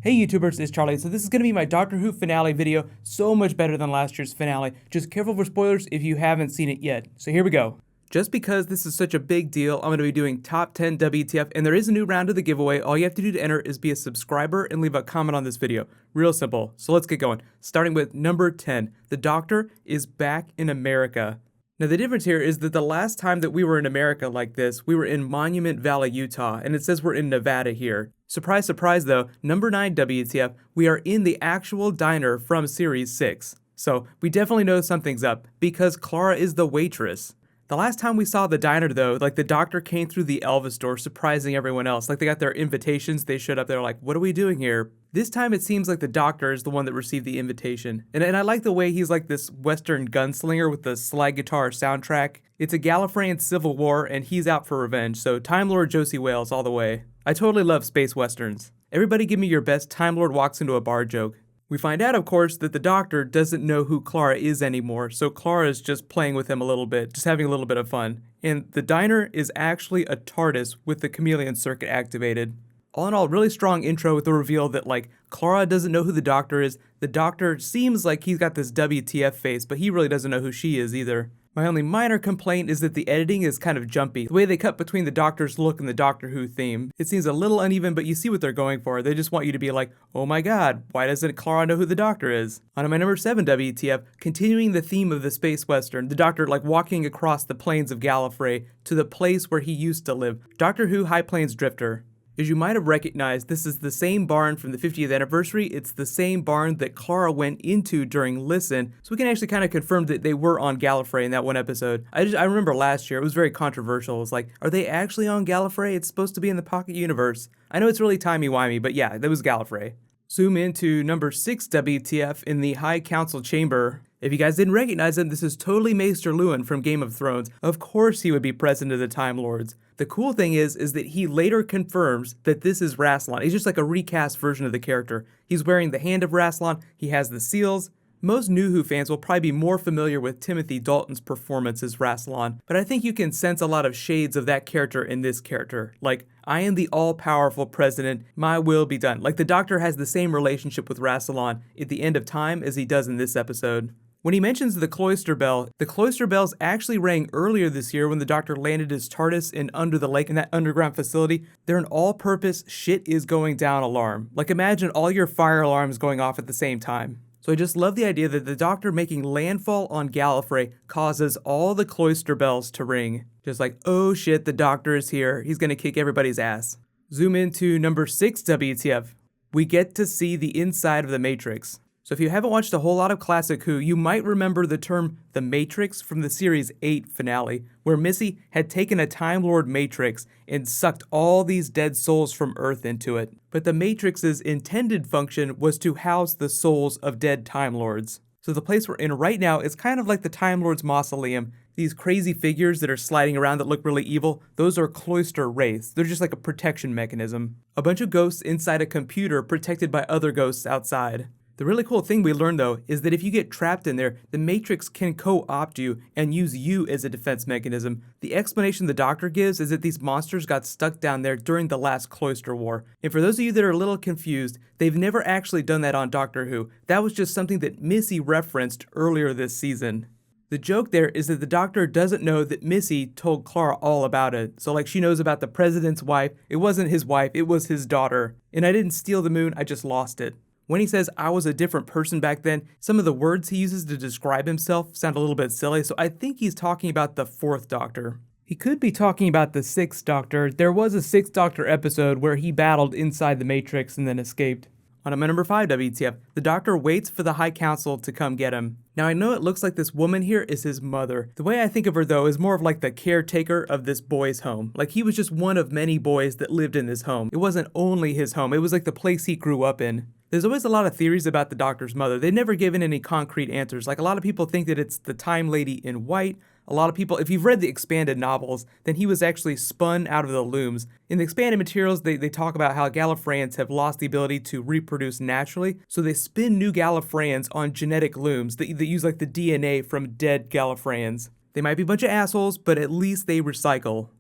Hey YouTubers, it's Charlie. So this is going to be my Doctor Who finale video, so much better than last year's finale. Just careful for spoilers if you haven't seen it yet. So here we go. Just because this is such a big deal, I'm going to be doing top 10 WTF, and there is a new round of the giveaway. All you have to do to enter is be a subscriber and leave a comment on this video. Real simple. So let's get going. Starting with number 10. The Doctor is back in America. Now the difference here is that the last time that we were in America like this, we were in Monument Valley, Utah, and it says we're in Nevada here. Surprise, surprise though, number 9 WTF, we are in the actual diner from Series 6. So we definitely know something's up, because Clara is the waitress. The last time we saw the diner though, like the Doctor came through the Elvis door surprising everyone else. Like they got their invitations, they showed up, they're like, what are we doing here? This time it seems like the Doctor is the one that received the invitation. And I like the way he's like this Western gunslinger with the slide guitar soundtrack. It's a Gallifreyan civil war and he's out for revenge, so Time Lord Josie Wales all the way. I totally love space westerns. Everybody give me your best Time Lord walks into a bar joke. We find out, of course, that the Doctor doesn't know who Clara is anymore, so Clara is just playing with him a little bit, just having a little bit of fun. And the diner is actually a TARDIS with the chameleon circuit activated. All in all, really strong intro with the reveal that, like, Clara doesn't know who the Doctor is. The Doctor seems like he's got this WTF face, but he really doesn't know who she is either. My only minor complaint is that the editing is kind of jumpy. The way they cut between the Doctor's look and the Doctor Who theme. It seems a little uneven, but you see what they're going for. They just want you to be like, oh my god, why doesn't Clara know who the Doctor is? On to my number 7 WTF, continuing the theme of the space western, the Doctor like walking across the plains of Gallifrey to the place where he used to live. Doctor Who High Plains Drifter. As you might have recognized, this is the same barn from the 50th anniversary. It's the same barn that Clara went into during Listen, so we can actually kind of confirm that they were on Gallifrey in that one episode. I remember last year, it was very controversial. It was like, are they actually on Gallifrey? It's supposed to be in the Pocket Universe. I know it's really timey-wimey, but yeah, that was Gallifrey. Zoom into number 6 WTF in the High Council chamber. If you guys didn't recognize him, this is totally Maester Luwin from Game of Thrones. Of course he would be present to the Time Lords. The cool thing is that he later confirms that this is Rassilon. He's just like a recast version of the character. He's wearing the hand of Rassilon, he has the seals. Most New Who fans will probably be more familiar with Timothy Dalton's performance as Rassilon, but I think you can sense a lot of shades of that character in this character. Like, I am the all-powerful president, my will be done. Like the Doctor has the same relationship with Rassilon at the end of time as he does in this episode. When he mentions the cloister bells actually rang earlier this year when the Doctor landed his TARDIS in Under the Lake in that underground facility. They're an all-purpose shit is going down alarm. Like imagine all your fire alarms going off at the same time. So I just love the idea that the Doctor making landfall on Gallifrey causes all the cloister bells to ring. Just like, oh shit, the Doctor is here. He's gonna kick everybody's ass. Zoom into number 6 WTF. We get to see the inside of the Matrix. So if you haven't watched a whole lot of classic Who, you might remember the term The Matrix from the Series 8 finale, where Missy had taken a Time Lord Matrix and sucked all these dead souls from Earth into it. But the Matrix's intended function was to house the souls of dead Time Lords. So the place we're in right now is kind of like the Time Lord's mausoleum. These crazy figures that are sliding around that look really evil, those are cloister wraiths. They're just like a protection mechanism. A bunch of ghosts inside a computer protected by other ghosts outside. The really cool thing we learned though is that if you get trapped in there, the Matrix can co-opt you and use you as a defense mechanism. The explanation the Doctor gives is that these monsters got stuck down there during the last cloister war. And for those of you that are a little confused, they've never actually done that on Doctor Who. That was just something that Missy referenced earlier this season. The joke there is that the Doctor doesn't know that Missy told Clara all about it. So like she knows about the president's wife. It wasn't his wife, it was his daughter. And I didn't steal the moon, I just lost it. When he says, I was a different person back then, some of the words he uses to describe himself sound a little bit silly, so I think he's talking about the 4th Doctor. He could be talking about the 6th Doctor. There was a 6th Doctor episode where he battled inside the Matrix and then escaped. On to my number 5 WTF, the Doctor waits for the High Council to come get him. Now I know it looks like this woman here is his mother. The way I think of her though is more of like the caretaker of this boy's home. Like he was just one of many boys that lived in this home. It wasn't only his home, it was like the place he grew up in. There's always a lot of theories about the Doctor's mother. They've never given any concrete answers. Like a lot of people think that it's the Time Lady in white. A lot of people, if you've read the expanded novels, then he was actually spun out of the looms. In the expanded materials, they talk about how Gallifreyans have lost the ability to reproduce naturally, so they spin new Gallifreyans on genetic looms that use like the DNA from dead Gallifreyans. They might be a bunch of assholes, but at least they recycle.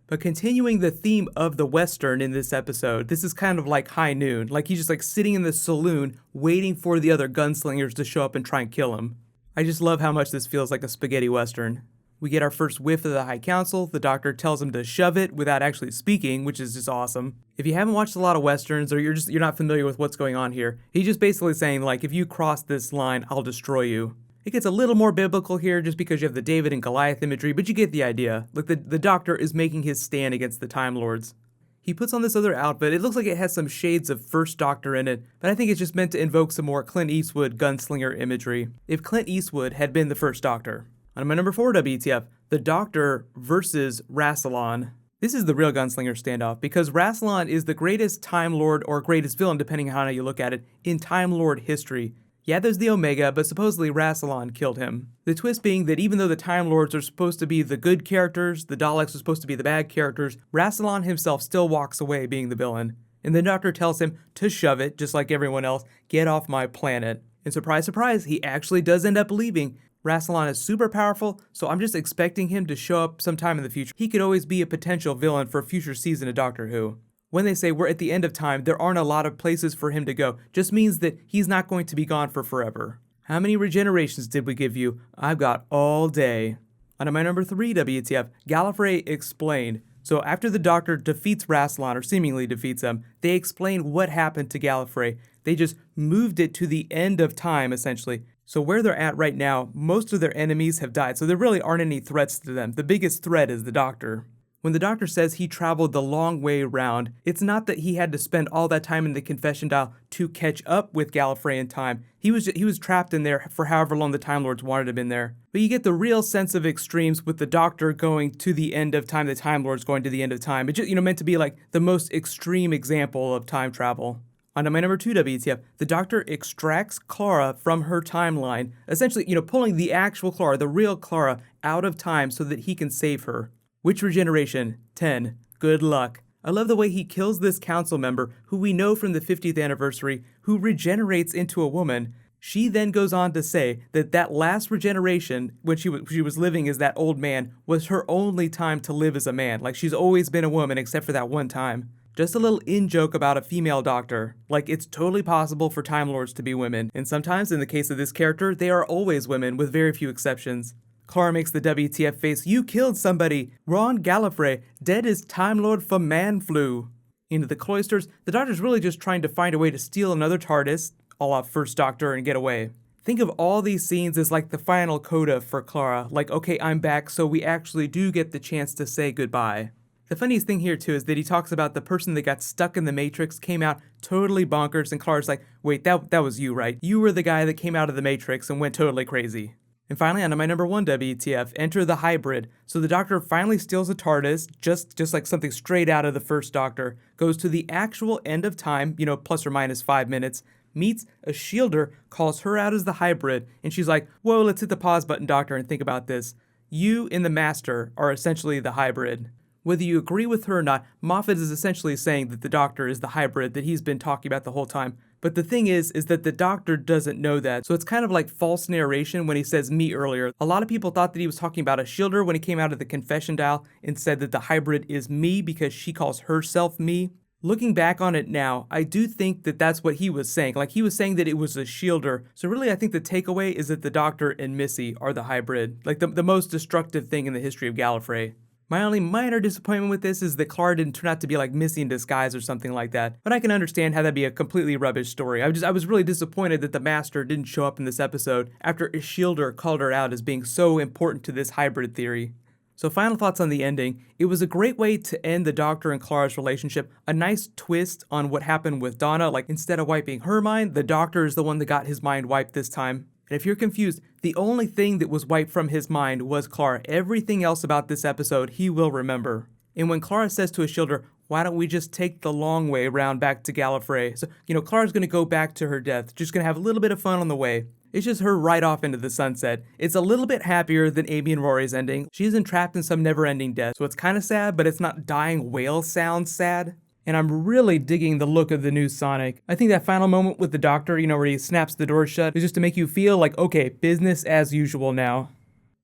But continuing the theme of the Western in this episode, this is kind of like High Noon. Like he's just like sitting in the saloon waiting for the other gunslingers to show up and try and kill him. I just love how much this feels like a spaghetti Western. We get our first whiff of the High Council. The doctor tells him to shove it without actually speaking, which is just awesome. If you haven't watched a lot of Westerns or you're not familiar with what's going on here, he's just basically saying like, if you cross this line, I'll destroy you. It gets a little more biblical here just because you have the David and Goliath imagery, but you get the idea. Like the doctor is making his stand against the Time Lords. He puts on this other outfit. It looks like it has some shades of First Doctor in it, but I think it's just meant to invoke some more Clint Eastwood gunslinger imagery. If Clint Eastwood had been the First Doctor. On my number 4 WTF, the Doctor versus Rassilon. This is the real gunslinger standoff because Rassilon is the greatest Time Lord or greatest villain, depending on how you look at it, in Time Lord history. Yeah, there's the Omega, but supposedly Rassilon killed him. The twist being that even though the Time Lords are supposed to be the good characters, the Daleks are supposed to be the bad characters, Rassilon himself still walks away being the villain. And the Doctor tells him to shove it, just like everyone else, get off my planet. And surprise, surprise, he actually does end up leaving. Rassilon is super powerful, so I'm just expecting him to show up sometime in the future. He could always be a potential villain for a future season of Doctor Who. When they say we're at the end of time, there aren't a lot of places for him to go. Just means that he's not going to be gone for forever. How many regenerations did we give you? I've got all day. On my number 3 WTF, Gallifrey explained. So after the Doctor defeats Rassilon, or seemingly defeats him, they explain what happened to Gallifrey. They just moved it to the end of time, essentially. So where they're at right now, most of their enemies have died, so there really aren't any threats to them. The biggest threat is the Doctor. When the Doctor says he traveled the long way round, it's not that he had to spend all that time in the confession dial to catch up with Gallifrey in time. He was trapped in there for however long the Time Lords wanted him in there. But you get the real sense of extremes with the Doctor going to the end of time, the Time Lords going to the end of time. It's just, meant to be like the most extreme example of time travel. On to my number 2 WTF, the Doctor extracts Clara from her timeline, essentially, pulling the actual Clara, the real Clara, out of time so that he can save her. Which regeneration? 10. Good luck. I love the way he kills this council member, who we know from the 50th anniversary, who regenerates into a woman. She then goes on to say that last regeneration, when she was living as that old man, was her only time to live as a man. Like, she's always been a woman except for that one time. Just a little in-joke about a female doctor. Like, it's totally possible for Time Lords to be women, and sometimes, in the case of this character, they are always women, with very few exceptions. Clara makes the WTF face. You killed somebody. Ron Gallifrey, dead as Time Lord for man flu. Into the cloisters, the Doctor's really just trying to find a way to steal another TARDIS, a la First Doctor, and get away. Think of all these scenes as like the final coda for Clara. Like, okay, I'm back, so we actually do get the chance to say goodbye. The funniest thing here, too, is that he talks about the person that got stuck in the Matrix, came out totally bonkers, and Clara's like, wait, that was you, right? You were the guy that came out of the Matrix and went totally crazy. And finally, on to my number 1 WTF, enter the hybrid. So the Doctor finally steals a TARDIS, just like something straight out of the First Doctor, goes to the actual end of time, plus or minus 5 minutes, meets a shielder, calls her out as the hybrid, and she's like, whoa, let's hit the pause button, Doctor, and think about this. You and the Master are essentially the hybrid. Whether you agree with her or not, Moffat is essentially saying that the Doctor is the hybrid that he's been talking about the whole time. But the thing is that the Doctor doesn't know that, so it's kind of like false narration when he says me earlier. A lot of people thought that he was talking about a shielder when he came out of the confession dial and said that the hybrid is me because she calls herself me. Looking back on it now, I do think that that's what he was saying. Like, he was saying that it was a shielder. So really, I think the takeaway is that the Doctor and Missy are the hybrid, like the most destructive thing in the history of Gallifrey. My only minor disappointment with this is that Clara didn't turn out to be like Missy in disguise or something like that, but I can understand how that'd be a completely rubbish story. I was really disappointed that the Master didn't show up in this episode after Ishildur called her out as being so important to this hybrid theory. So final thoughts on the ending. It was a great way to end the Doctor and Clara's relationship, a nice twist on what happened with Donna, like instead of wiping her mind, the Doctor is the one that got his mind wiped this time. And if you're confused, the only thing that was wiped from his mind was Clara. Everything else about this episode he will remember. And when Clara says to Ishildur, why don't we just take the long way round back to Gallifrey? So, Clara's going to go back to her death, just going to have a little bit of fun on the way. It's just her right off into the sunset. It's a little bit happier than Amy and Rory's ending. She's entrapped in some never-ending death, so it's kind of sad, but it's not dying whale sound sad. And I'm really digging the look of the new Sonic. I think that final moment with the Doctor, where he snaps the door shut, is just to make you feel like, okay, business as usual now.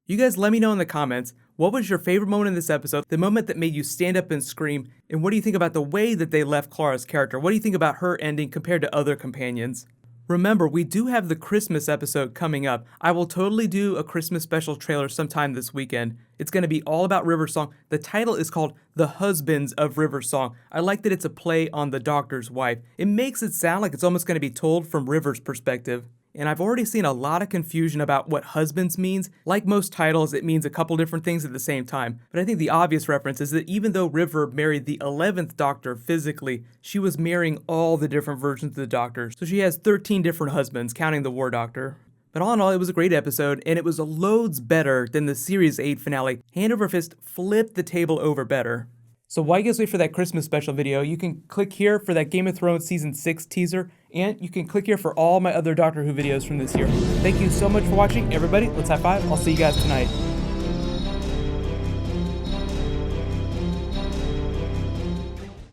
You guys let me know in the comments, What was your favorite moment in this episode? The moment that made you stand up and scream? And what do you think about the way that they left Clara's character? What do you think about her ending compared to other companions? Remember, we do have the Christmas episode coming up. I will totally do a Christmas special trailer sometime this weekend. It's going to be all about River Song. The title is called The Husbands of River Song. I like that it's a play on the Doctor's wife. It makes it sound like it's almost going to be told from River's perspective. And I've already seen a lot of confusion about what husbands means. Like most titles, it means a couple different things at the same time. But I think the obvious reference is that even though River married the 11th Doctor physically, she was marrying all the different versions of the Doctor. So she has 13 different husbands, counting the War Doctor. But all in all, it was a great episode, and it was loads better than the Series 8 finale. Hand Over Fist flipped the table over better. So while you guys wait for that Christmas special video, you can click here for that Game of Thrones Season 6 teaser, and you can click here for all my other Doctor Who videos from this year. Thank you so much for watching, everybody. Let's high five. I'll see you guys tonight.